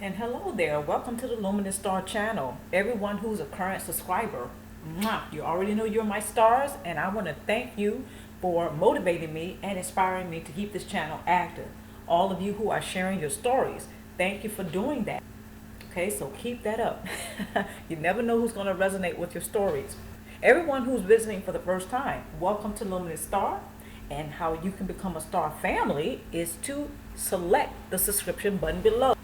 And hello there, welcome to the Luminousz Star channel. Everyone who's a current subscriber, you already know you're my stars, and I want to thank you for motivating me and inspiring me to keep this channel active. All of you who are sharing your stories, thank you for doing that. Okay, so keep that up. You never know who's going to resonate with your stories. Everyone who's visiting for the first time, welcome to Luminousz Star. And how you can become a star family is to select the subscription button below.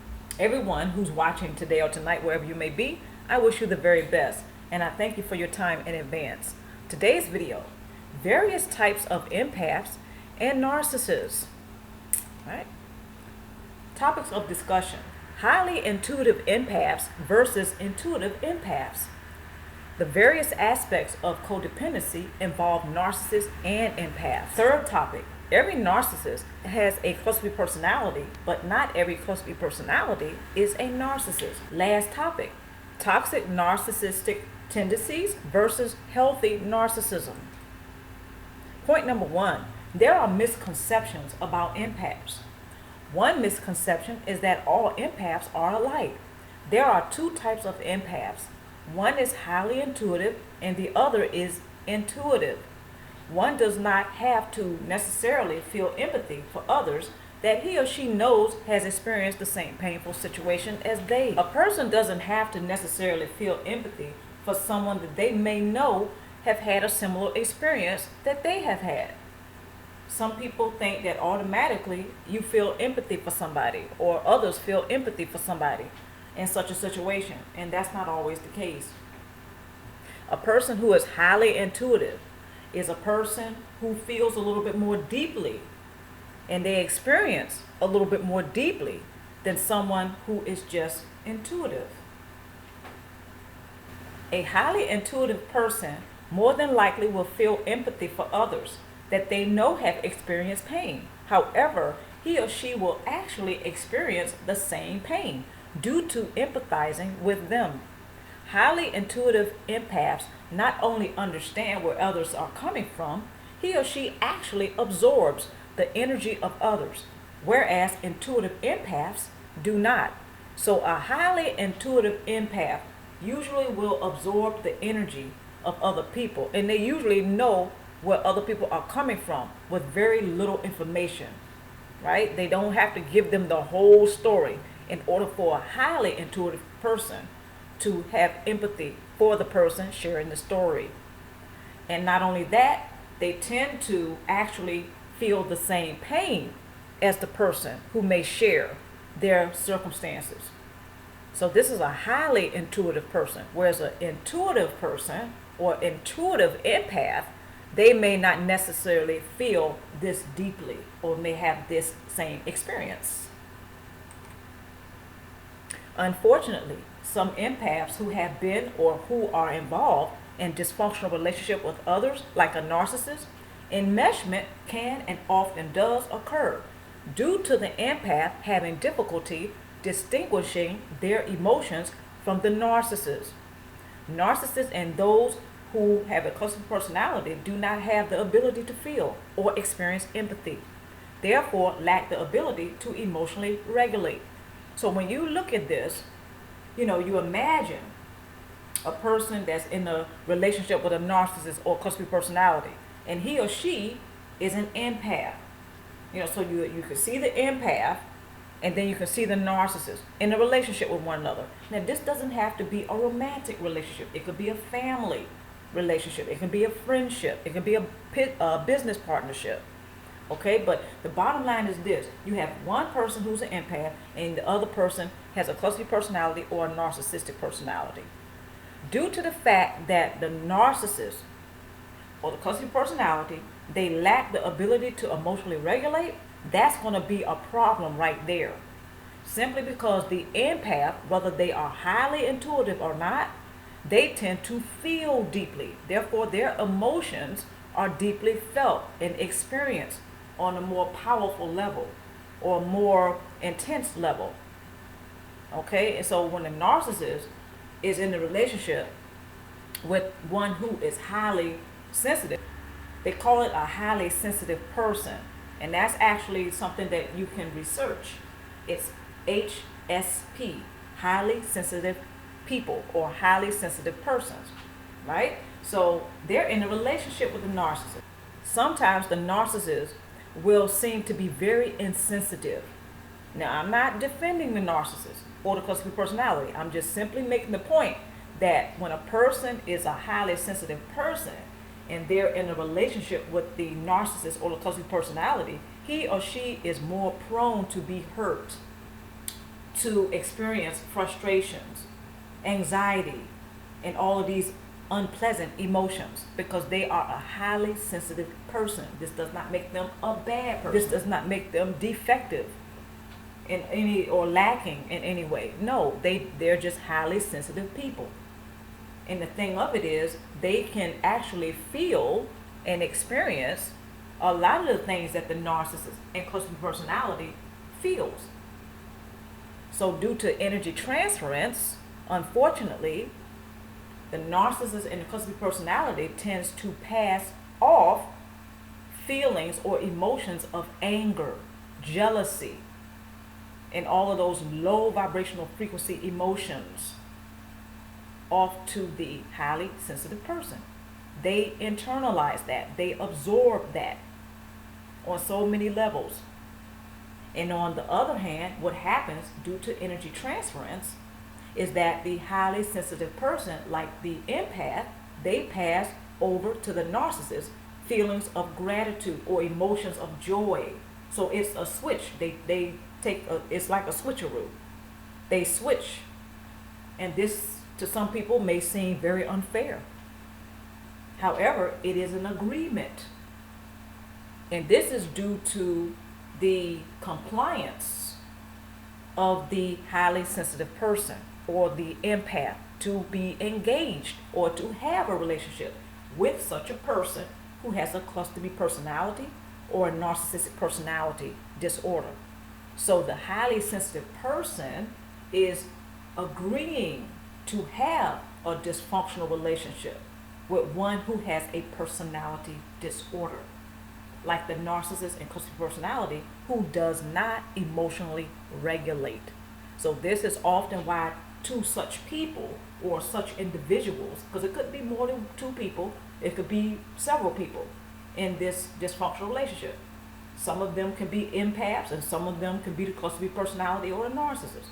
Everyone who's watching today or tonight, wherever you may be, I wish you the very best, and I thank you for your time in advance. Today's video, various types of empaths and narcissists. All right. Topics of discussion: highly intuitive empaths versus intuitive empaths. The various aspects of codependency involve narcissists and empaths. Third topic: every narcissist has a cluster B personality, but not every cluster B personality is a narcissist. Last topic: toxic narcissistic tendencies versus healthy narcissism. Point number one: there are misconceptions about empaths. One misconception is that all empaths are alike. There are two types of empaths. One is highly intuitive and the other is intuitive. One does not have to necessarily feel empathy for others that he or she knows has experienced the same painful situation as they. A person doesn't have to necessarily feel empathy for someone that they may know have had a similar experience that they have had. Some people think that automatically you feel empathy for somebody, or others feel empathy for somebody in such a situation, and that's not always the case. A person who is highly intuitive is a person who feels a little bit more deeply, and they experience a little bit more deeply than someone who is just intuitive. A highly intuitive person more than likely will feel empathy for others that they know have experienced pain. However, he or she will actually experience the same pain due to empathizing with them. Highly intuitive empaths not only understand where others are coming from, he or she actually absorbs the energy of others, whereas intuitive empaths do not. So a highly intuitive empath usually will absorb the energy of other people, and they usually know where other people are coming from with very little information, right? They don't have to give them the whole story in order for a highly intuitive person to have empathy for the person sharing the story. And not only that, they tend to actually feel the same pain as the person who may share their circumstances. So this is a highly intuitive person, whereas an intuitive person or intuitive empath, they may not necessarily feel this deeply or may have this same experience. Unfortunately, some empaths who have been or who are involved in dysfunctional relationship with others, like a narcissist, enmeshment can and often does occur due to the empath having difficulty distinguishing their emotions from the narcissist. Narcissists and those who have a cluster personality do not have the ability to feel or experience empathy, therefore lack the ability to emotionally regulate. So when you look at this, you imagine a person that's in a relationship with a narcissist or cluster personality, and he or she is an empath. So you can see the empath, and then you can see the narcissist in a relationship with one another. Now, this doesn't have to be a romantic relationship. It could be a family relationship. It can be a friendship. It can be a business partnership. Okay, but the bottom line is this: you have one person who's an empath, and the other person has a cluster personality or a narcissistic personality. Due to the fact that the narcissist or the cluster personality, they lack the ability to emotionally regulate, that's going to be a problem right there. Simply because the empath, whether they are highly intuitive or not, they tend to feel deeply. Therefore, their emotions are deeply felt and experienced on a more powerful level or more intense level. Okay, and so when a narcissist is in a relationship with one who is highly sensitive, they call it a highly sensitive person, and that's actually something that you can research. It's HSP, highly sensitive people or highly sensitive persons, right? So they're in a relationship with the narcissist. Sometimes the narcissist will seem to be very insensitive. Now, I'm not defending the narcissist or the cluster B personality. I'm just simply making the point that when a person is a highly sensitive person and they're in a relationship with the narcissist or the cluster B personality, he or she is more prone to be hurt, to experience frustrations, anxiety, and all of these unpleasant emotions because they are a highly sensitive person. This does not make them a bad person. This does not make them defective in any or lacking in any way. No, they're just highly sensitive people. And the thing of it is, they can actually feel and experience a lot of the things that the narcissist and cluster B personality feels. So due to energy transference, unfortunately, the narcissist and the cluster B personality tends to pass off feelings or emotions of anger, jealousy, and all of those low vibrational frequency emotions off to the highly sensitive person. They internalize that. They absorb that on so many levels. And on the other hand, what happens due to energy transference is that the highly sensitive person, like the empath, they pass over to the narcissist feelings of gratitude or emotions of joy. So it's a switch. They take it's like a switcheroo. They switch. And this to some people may seem very unfair. However, it is an agreement. And this is due to the compliance of the highly sensitive person or the empath to be engaged or to have a relationship with such a person who has a cluster B personality or a narcissistic personality disorder. So the highly sensitive person is agreeing to have a dysfunctional relationship with one who has a personality disorder, like the narcissist and cluster B personality, who does not emotionally regulate. So this is often why two such people or such individuals, because it could be more than two people, it could be several people in this dysfunctional relationship. Some of them can be empaths and some of them can be the cluster B personality or a narcissist.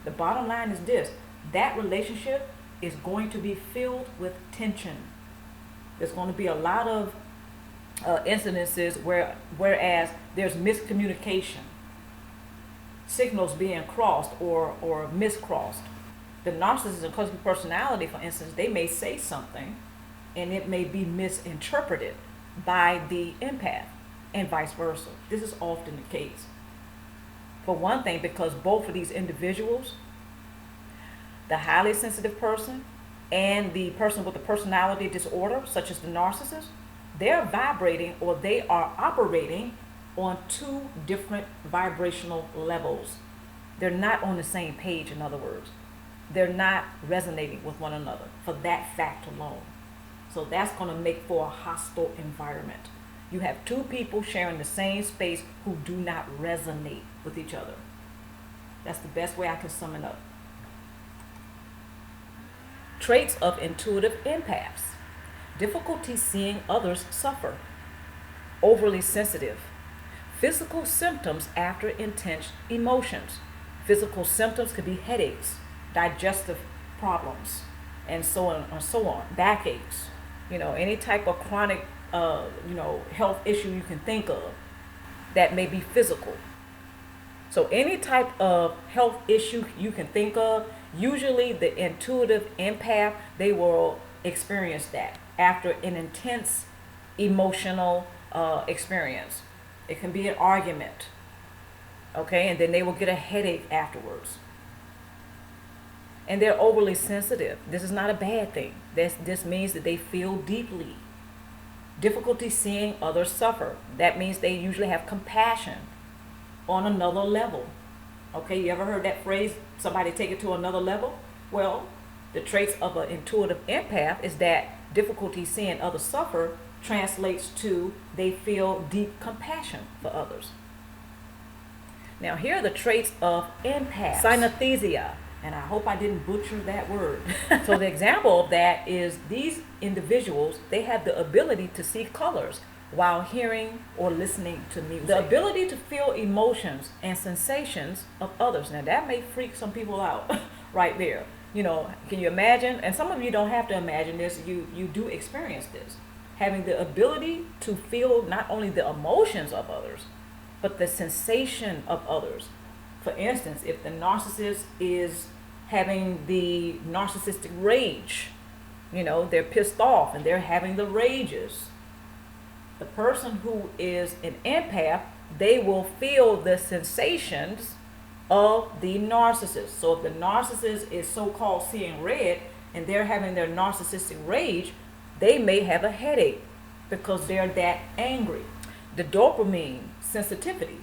The bottom line is this: that relationship is going to be filled with tension. There's going to be a lot of incidences whereas there's miscommunication, signals being crossed or miscrossed. The narcissist and cluster B personality, for instance, they may say something and it may be misinterpreted by the empath and vice versa. This is often the case. For one thing, because both of these individuals, the highly sensitive person and the person with the personality disorder, such as the narcissist, they're vibrating or they are operating on two different vibrational levels. They're not on the same page, in other words. They're not resonating with one another for that fact alone. So that's going to make for a hostile environment. You have two people sharing the same space who do not resonate with each other. That's the best way I can sum it up. Traits of intuitive empaths: difficulty seeing others suffer, overly sensitive, physical symptoms after intense emotions. Physical symptoms could be headaches, digestive problems, and so on and so on, backaches, any type of chronic health issue you can think of that may be physical. So any type of health issue you can think of, usually the intuitive empath, they will experience that after an intense emotional experience. It can be an argument, okay, and then they will get a headache afterwards. And they're overly sensitive. This is not a bad thing. This means that they feel deeply. Difficulty seeing others suffer. That means they usually have compassion on another level. Okay, you ever heard that phrase, somebody take it to another level? Well, the traits of an intuitive empath is that difficulty seeing others suffer translates to they feel deep compassion for others. Now, here are the traits of empaths. Synesthesia, and I hope I didn't butcher that word. So the example of that is these individuals, they have the ability to see colors while hearing or listening to music. The ability to feel emotions and sensations of others. Now, that may freak some people out right there. You know, can you imagine? And some of you don't have to imagine this. You do experience this. Having the ability to feel not only the emotions of others, but the sensation of others. For instance, if the narcissist is having the narcissistic rage, you know, they're pissed off and they're having the rages. The person who is an empath, they will feel the sensations of the narcissist. So if the narcissist is so-called seeing red and they're having their narcissistic rage, they may have a headache because they're that angry. The dopamine sensitivity,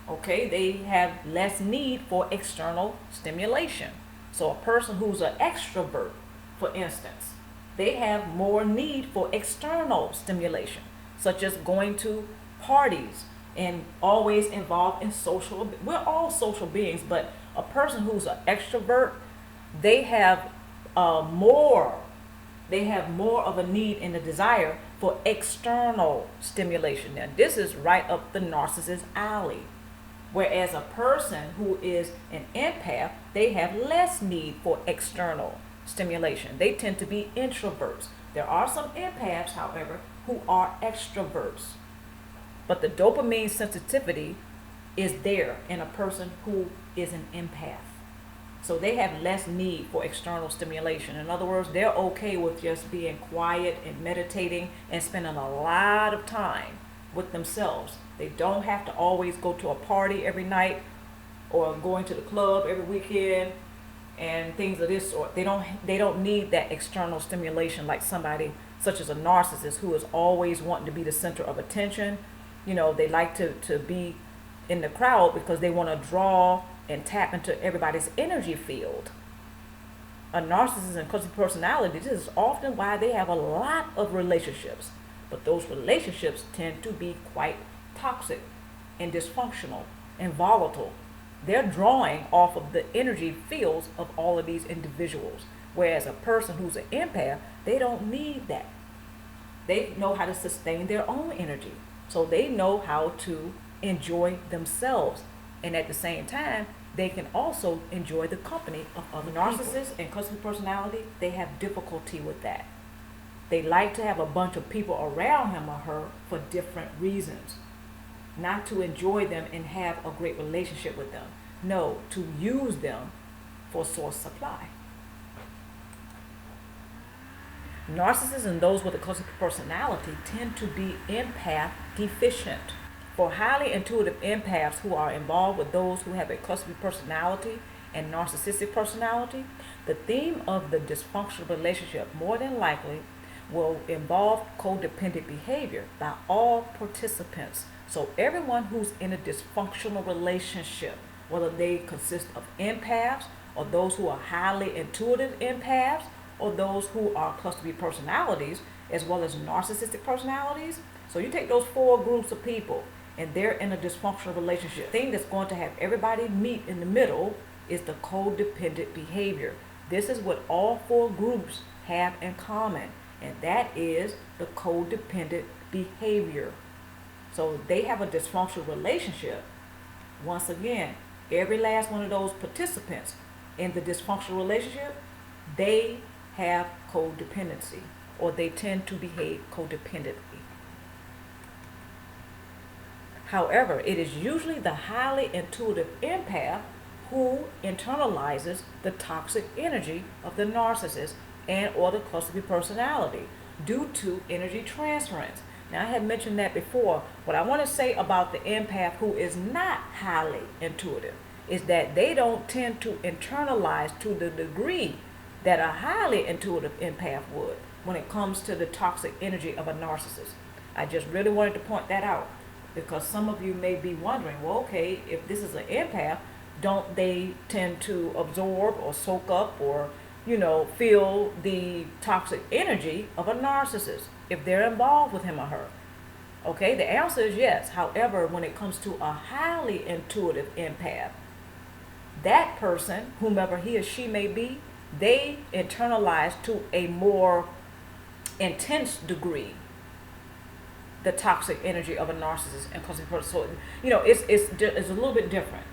okay, they have less need for external stimulation. So a person who's an extrovert, for instance, they have more need for external stimulation, such as going to parties and always involved in social. We're all social beings, but a person who's an extrovert, they have more of a need and a desire for external stimulation. Now, this is right up the narcissist alley. Whereas a person who is an empath, they have less need for external stimulation. They tend to be introverts. There are some empaths, however, who are extroverts. But the dopamine sensitivity is there in a person who is an empath. So they have less need for external stimulation. In other words, they're okay with just being quiet and meditating and spending a lot of time with themselves. They don't have to always go to a party every night or going to the club every weekend and things of this sort. They don't need that external stimulation like somebody such as a narcissist who is always wanting to be the center of attention. You know, they like to be in the crowd because they want to draw and tap into everybody's energy field. A narcissist and clumsy personality, this is often why they have a lot of relationships. But those relationships tend to be quite toxic and dysfunctional and volatile. They're drawing off of the energy fields of all of these individuals. Whereas a person who's an empath, they don't need that. They know how to sustain their own energy. So they know how to enjoy themselves. And at the same time, they can also enjoy the company of other narcissists and clumsy personality. They have difficulty with that. They like to have a bunch of people around him or her for different reasons. Not to enjoy them and have a great relationship with them. No, to use them for source supply. Narcissists and those with a clumsy personality tend to be empath deficient. For highly intuitive empaths who are involved with those who have a clumsy personality and narcissistic personality, the theme of the dysfunctional relationship more than likely will involve codependent behavior by all participants. So everyone who's in a dysfunctional relationship, whether they consist of empaths or those who are highly intuitive empaths or those who are cluster personalities, as well as narcissistic personalities. So you take those four groups of people and they're in a dysfunctional relationship. The thing that's going to have everybody meet in the middle is the codependent behavior. This is what all four groups have in common, and that is the codependent behavior. So they have a dysfunctional relationship. Once again, every last one of those participants in the dysfunctional relationship, they have codependency, or they tend to behave codependently. However, it is usually the highly intuitive empath who internalizes the toxic energy of the narcissist and or the cluster personality due to energy transference. Now, I had mentioned that before. What I want to say about the empath who is not highly intuitive is that they don't tend to internalize to the degree that a highly intuitive empath would when it comes to the toxic energy of a narcissist. I just really wanted to point that out because some of you may be wondering, well, okay, if this is an empath, don't they tend to absorb or soak up or, feel the toxic energy of a narcissist if they're involved with him or her? Okay, the answer is yes. However, when it comes to a highly intuitive empath, that person, whomever he or she may be, they internalize to a more intense degree the toxic energy of a narcissist and causing person. So it's a little bit different.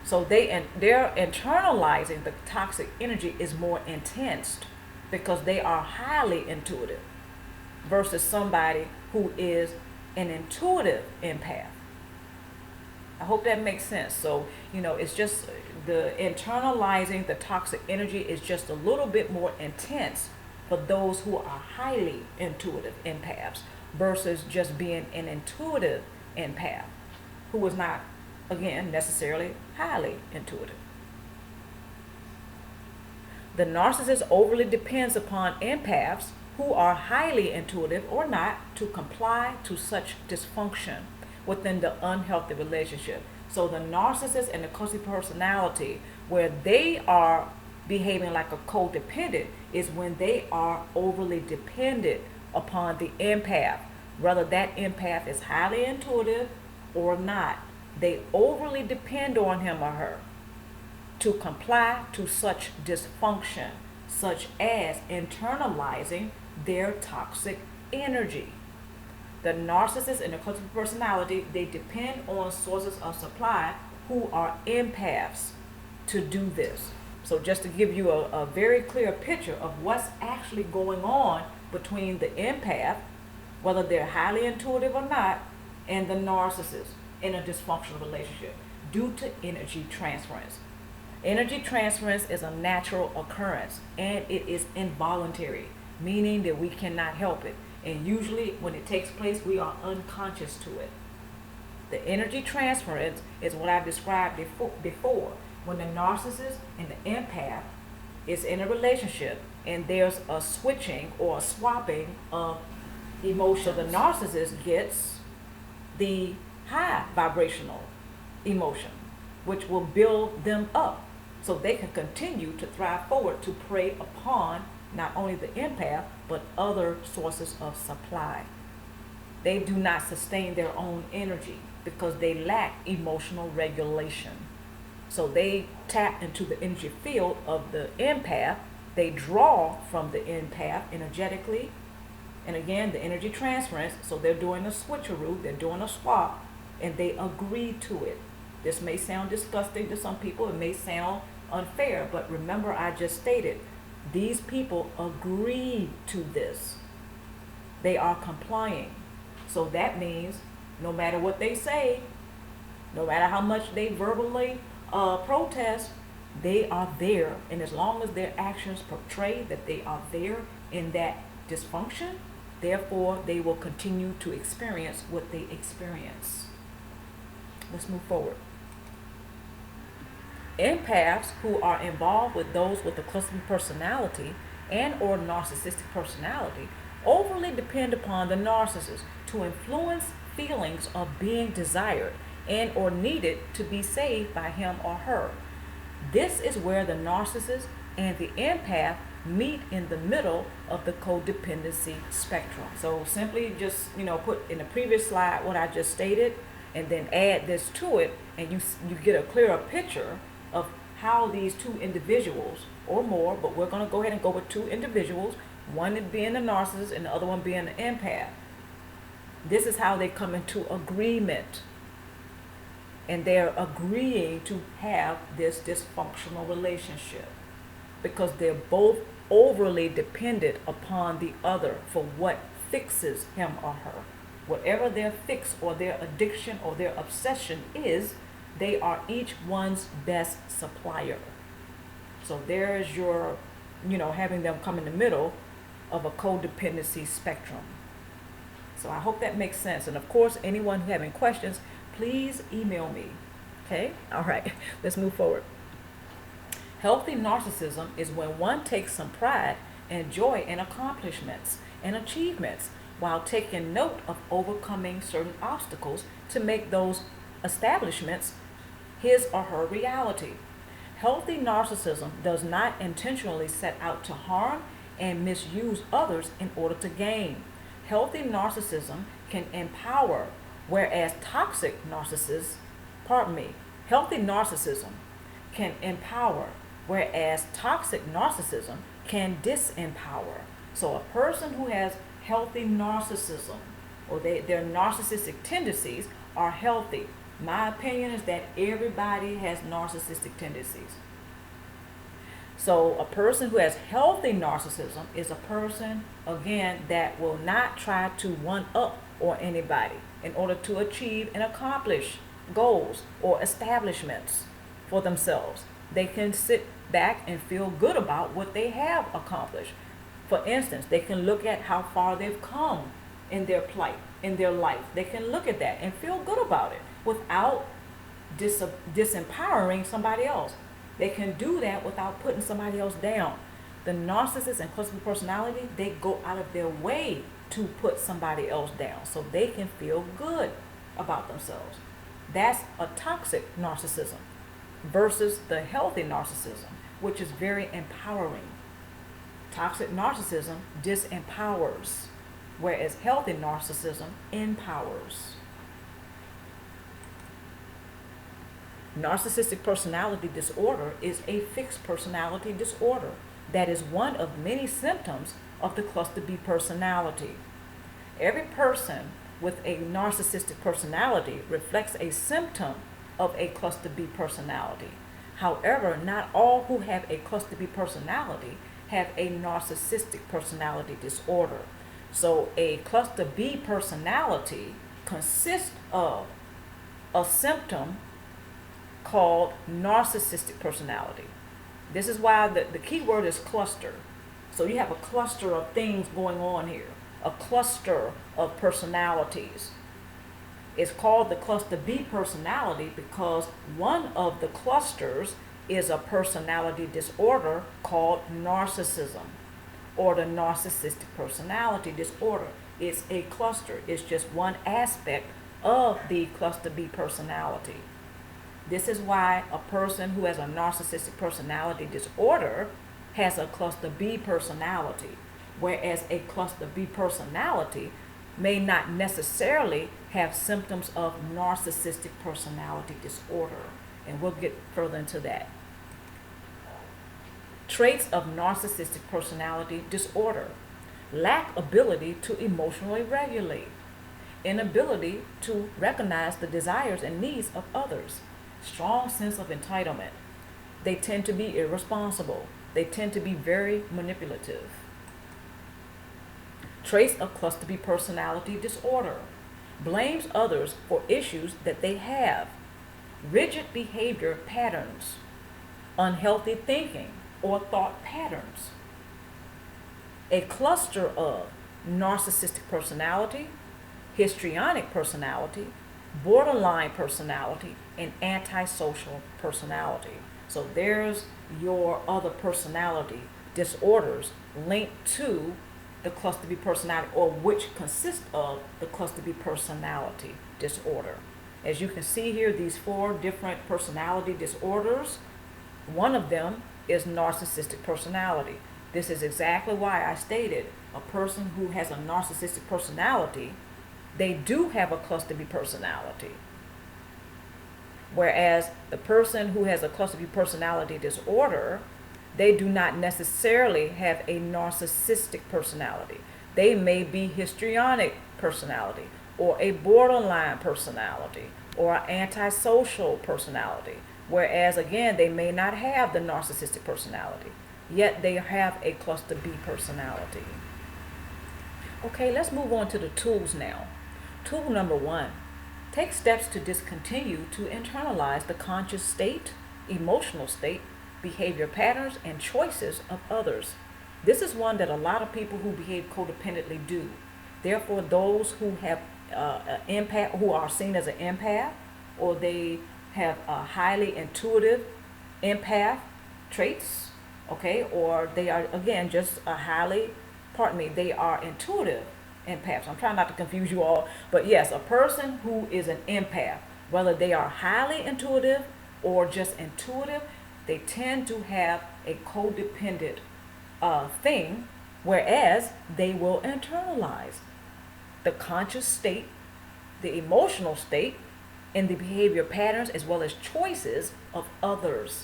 So they're internalizing the toxic energy is more intense because they are highly intuitive versus somebody who is an intuitive empath. I hope that makes sense. So, it's just the internalizing the toxic energy is just a little bit more intense for those who are highly intuitive empaths versus just being an intuitive empath who is not, again, necessarily highly intuitive. The narcissist overly depends upon empaths who are highly intuitive or not to comply to such dysfunction within the unhealthy relationship. So the narcissist and the cozy personality, where they are behaving like a codependent, is when they are overly dependent upon the empath, whether that empath is highly intuitive or not. They overly depend on him or her to comply to such dysfunction, such as internalizing their toxic energy. The narcissist and the cozy personality, they depend on sources of supply who are empaths to do this. So just to give you a very clear picture of what's actually going on between the empath, whether they're highly intuitive or not, and the narcissist in a dysfunctional relationship due to energy transference. Energy transference is a natural occurrence and it is involuntary, meaning that we cannot help it. And usually when it takes place, we are unconscious to it. The energy transference is what I've described before. When the narcissist and the empath is in a relationship and there's a switching or a swapping of emotion, the narcissist gets the high vibrational emotion, which will build them up so they can continue to thrive forward to prey upon not only the empath, but other sources of supply. They do not sustain their own energy because they lack emotional regulation. So they tap into the energy field of the empath. They draw from the empath energetically. And again, the energy transference. So they're doing a switcheroo, they're doing a swap, and they agree to it. This may sound disgusting to some people. It may sound unfair, but remember I just stated, these people agree to this. They are complying. So that means no matter what they say, no matter how much they verbally protest, they are there. And as long as their actions portray that they are there in that dysfunction, therefore they will continue to experience what they experience. Let's move forward. Empaths who are involved with those with a cluster personality and or narcissistic personality overly depend upon the narcissist to influence feelings of being desired and or needed to be saved by him or her. This is where the narcissist and the empath meet in the middle of the codependency spectrum. So simply just, put in the previous slide what I just stated and then add this to it, and you get a clearer picture of how these two individuals or more, but we're going to go ahead and go with two individuals, one being the narcissist and the other one being the empath. This is how they come into agreement, and they're agreeing to have this dysfunctional relationship because they're both overly dependent upon the other for what fixes him or her. Whatever their fix or their addiction or their obsession is, they are each one's best supplier. So there's your, having them come in the middle of a codependency spectrum. So I hope that makes sense. And of course, anyone who having questions, please email me. Okay? All right, let's move forward. Healthy narcissism is when one takes some pride and joy in accomplishments and achievements while taking note of overcoming certain obstacles to make those establishments his or her reality. Healthy narcissism does not intentionally set out to harm and misuse others in order to gain. Healthy narcissism can empower, whereas healthy narcissism can empower, whereas toxic narcissism can disempower. So a person who has healthy narcissism, or their narcissistic tendencies are healthy. My opinion is that everybody has narcissistic tendencies. So a person who has healthy narcissism is a person, again, that will not try to one up on anybody in order to achieve and accomplish goals or establishments for themselves. They can sit back and feel good about what they have accomplished. For instance, they can look at how far they've come in their plight, in their life. They can look at that and feel good about it without disempowering somebody else. They can do that without putting somebody else down. The narcissist and cluster B personality, they go out of their way to put somebody else down so they can feel good about themselves. That's a toxic narcissism versus the healthy narcissism, which is very empowering. Toxic narcissism disempowers, whereas healthy narcissism empowers. Narcissistic personality disorder is a fixed personality disorder that is one of many symptoms of the cluster B personality. Every person with a narcissistic personality reflects a symptom of a cluster B personality. However, not all who have a cluster B personality have a narcissistic personality disorder. So a cluster B personality consists of a symptom called narcissistic personality. This is why the key word is cluster. So you have a cluster of things going on here, a cluster of personalities. It's called the cluster B personality because one of the clusters is a personality disorder called narcissism, or the narcissistic personality disorder. It's a cluster. It's just one aspect of the cluster B personality. This is why a person who has a narcissistic personality disorder has a cluster B personality, whereas a cluster B personality may not necessarily have symptoms of narcissistic personality disorder. And we'll get further into that. Traits of narcissistic personality disorder: lack ability to emotionally regulate, inability to recognize the desires and needs of others, strong sense of entitlement. They tend to be irresponsible. They tend to be very manipulative. Traits of cluster B personality disorder: blames others for issues that they have, rigid behavior patterns, unhealthy thinking or thought patterns. A cluster of narcissistic personality, histrionic personality, borderline personality, and antisocial personality. So there's your other personality disorders linked to the cluster B personality, or which consist of the cluster B personality disorder. As you can see here, these 4 different personality disorders, one of them is narcissistic personality. This is exactly why I stated a person who has a narcissistic personality, they do have a cluster B personality. Whereas the person who has a cluster B personality disorder, they do not necessarily have a narcissistic personality. They may be histrionic personality, or a borderline personality, or an antisocial personality. Whereas again, they may not have the narcissistic personality, yet they have a cluster B personality. Okay, let's move on to the tools now. Tool number 1, take steps to discontinue to internalize the conscious state, emotional state, behavior patterns, and choices of others. This is one that a lot of people who behave codependently do. Therefore, those who have empath, who are seen as an empath, or they have a highly intuitive empath traits, okay, or they are, again, just a highly, they are intuitive empaths. I'm trying not to confuse you all, but yes, a person who is an empath, whether they are highly intuitive or just intuitive, they tend to have a codependent thing, whereas they will internalize the conscious state, the emotional state, and the behavior patterns as well as choices of others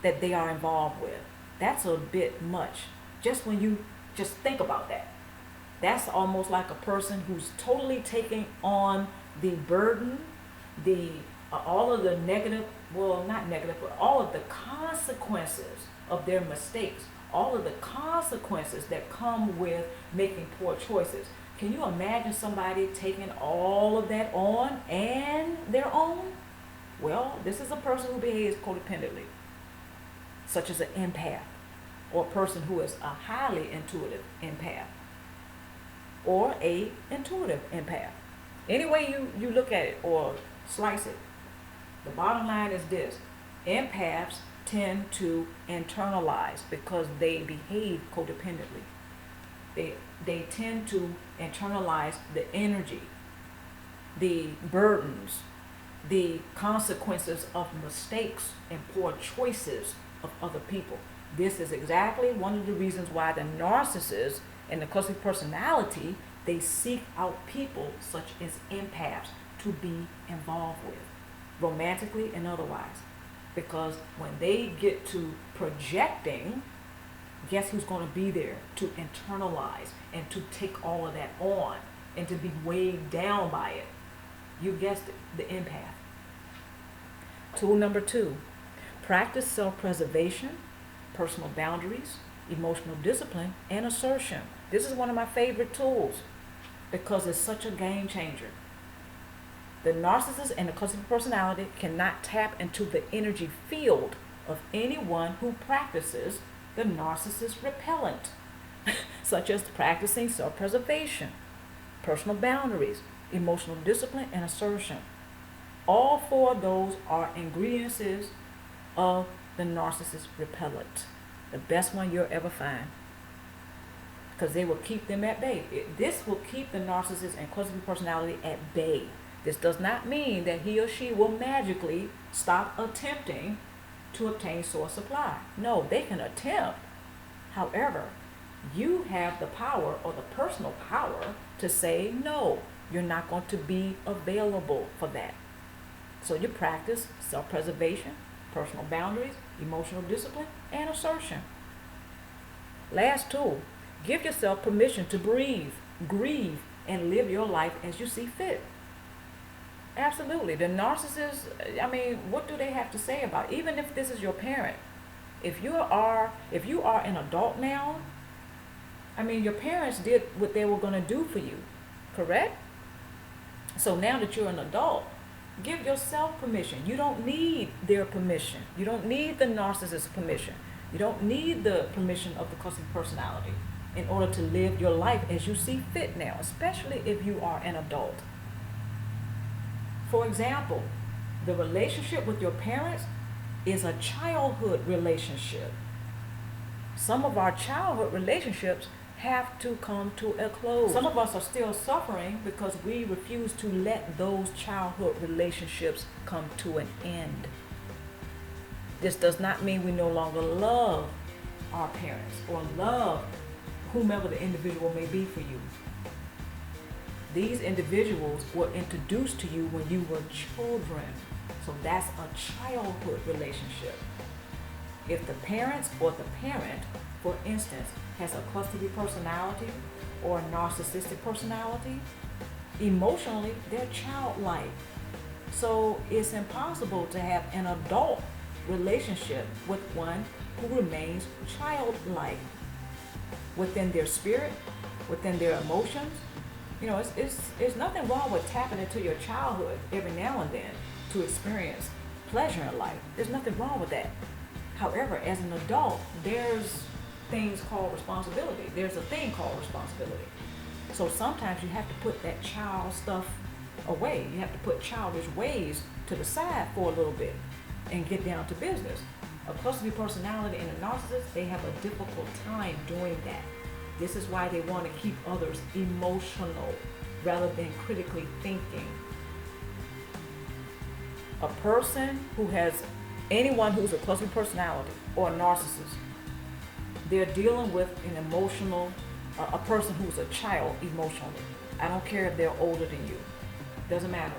that they are involved with. That's a bit much. Just when you just think about that. That's almost like a person who's totally taking on the burden, the all of the negative, well, not negative, but all of the consequences of their mistakes, all of the consequences that come with making poor choices. Can you imagine somebody taking all of that on and their own? Well, this is a person who behaves codependently, such as an empath, or a person who is a highly intuitive empath, or a intuitive empath. Any way you look at it or slice it, the bottom line is this: empaths tend to internalize because they behave codependently. They tend to internalize the energy, the burdens, the consequences of mistakes and poor choices of other people. This is exactly one of the reasons why the narcissist and the cluster personality, they seek out people such as empaths to be involved with, romantically and otherwise. Because when they get to projecting, guess who's going to be there to internalize and to take all of that on and to be weighed down by it? You guessed it, the empath. Tool number 2, practice self-preservation, personal boundaries, emotional discipline, and assertion. This is one of my favorite tools because it's such a game changer. The narcissist and the cluster personality cannot tap into the energy field of anyone who practices the narcissist repellent, such as practicing self-preservation, personal boundaries, emotional discipline, and assertion. All 4 of those are ingredients of the narcissist repellent, the best one you'll ever find, because they will keep them at bay. This will keep the narcissist and cluster personality at bay. This does not mean that he or she will magically stop attempting to obtain source supply. No, they can attempt. However, you have the power or the personal power to say, no, you're not going to be available for that. So you practice self-preservation, personal boundaries, emotional discipline, and assertion. Last tool, give yourself permission to breathe, grieve, and live your life as you see fit. Absolutely. The narcissist, I mean, what do they have to say about it? Even if this is your parent, if you are an adult now, I mean, your parents did what they were going to do for you, correct? So now that you're an adult, give yourself permission. You don't need their permission. You don't need the narcissist's permission. You don't need the permission of the cluster personality in order to live your life as you see fit now, especially if you are an adult. For example, the relationship with your parents is a childhood relationship. Some of our childhood relationships have to come to a close. Some of us are still suffering because we refuse to let those childhood relationships come to an end. This does not mean we no longer love our parents or love whomever the individual may be for you. These individuals were introduced to you when you were children. So that's a childhood relationship. If the parents or the parent, for instance, has a cluster B personality or a narcissistic personality, emotionally, they're childlike. So it's impossible to have an adult relationship with one who remains childlike within their spirit, within their emotions. You know, it's nothing wrong with tapping into your childhood every now and then to experience pleasure in life. There's nothing wrong with that. However, as an adult, there's things called responsibility. There's a thing called responsibility. So sometimes you have to put that child stuff away. You have to put childish ways to the side for a little bit and get down to business. A cluster B personality and a narcissist, they have a difficult time doing that. This is why they want to keep others emotional rather than critically thinking. A person who has, anyone who's a cluster personality or a narcissist, they're dealing with an emotional, a person who's a child emotionally. I don't care if they're older than you. Doesn't matter.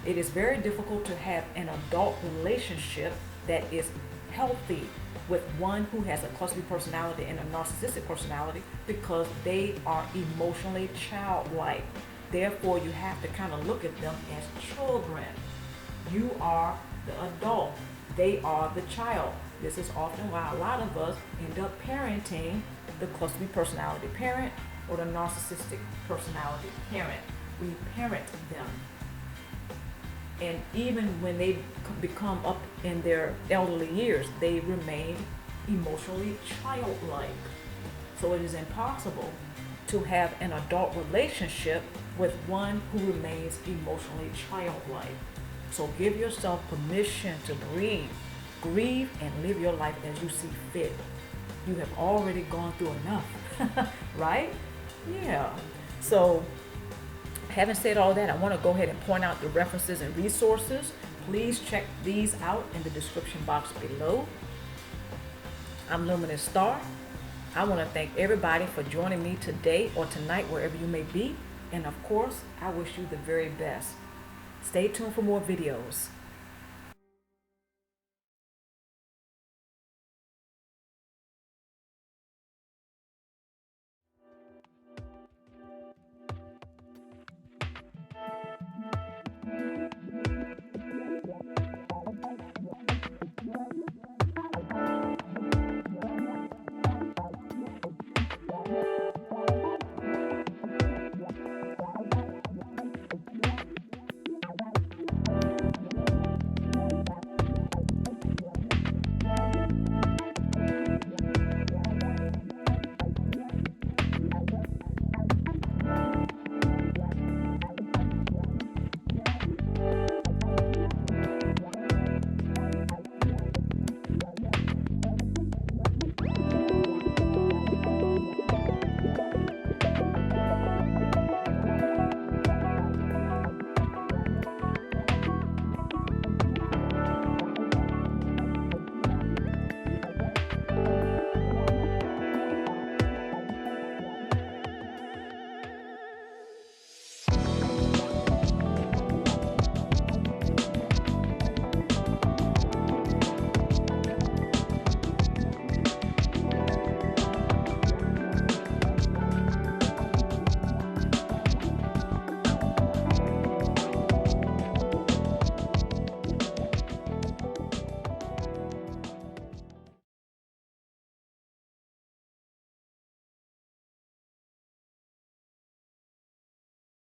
It is very difficult to have an adult relationship that is healthy with one who has a cluster personality and a narcissistic personality, because they are emotionally childlike. Therefore, you have to kind of look at them as children. You are the adult. They are the child. This is often why a lot of us end up parenting the cluster personality parent or the narcissistic personality parent. We parent them. And even when they become up in their elderly years, they remain emotionally childlike. So it is impossible to have an adult relationship with one who remains emotionally childlike. So give yourself permission to breathe, grieve, and live your life as you see fit. You have already gone through enough, right? Yeah. So having said all that, I want to go ahead and point out the references and resources. Please check these out in the description box below. I'm Luminousz Star. I want to thank everybody for joining me today or tonight, wherever you may be. And of course, I wish you the very best. Stay tuned for more videos.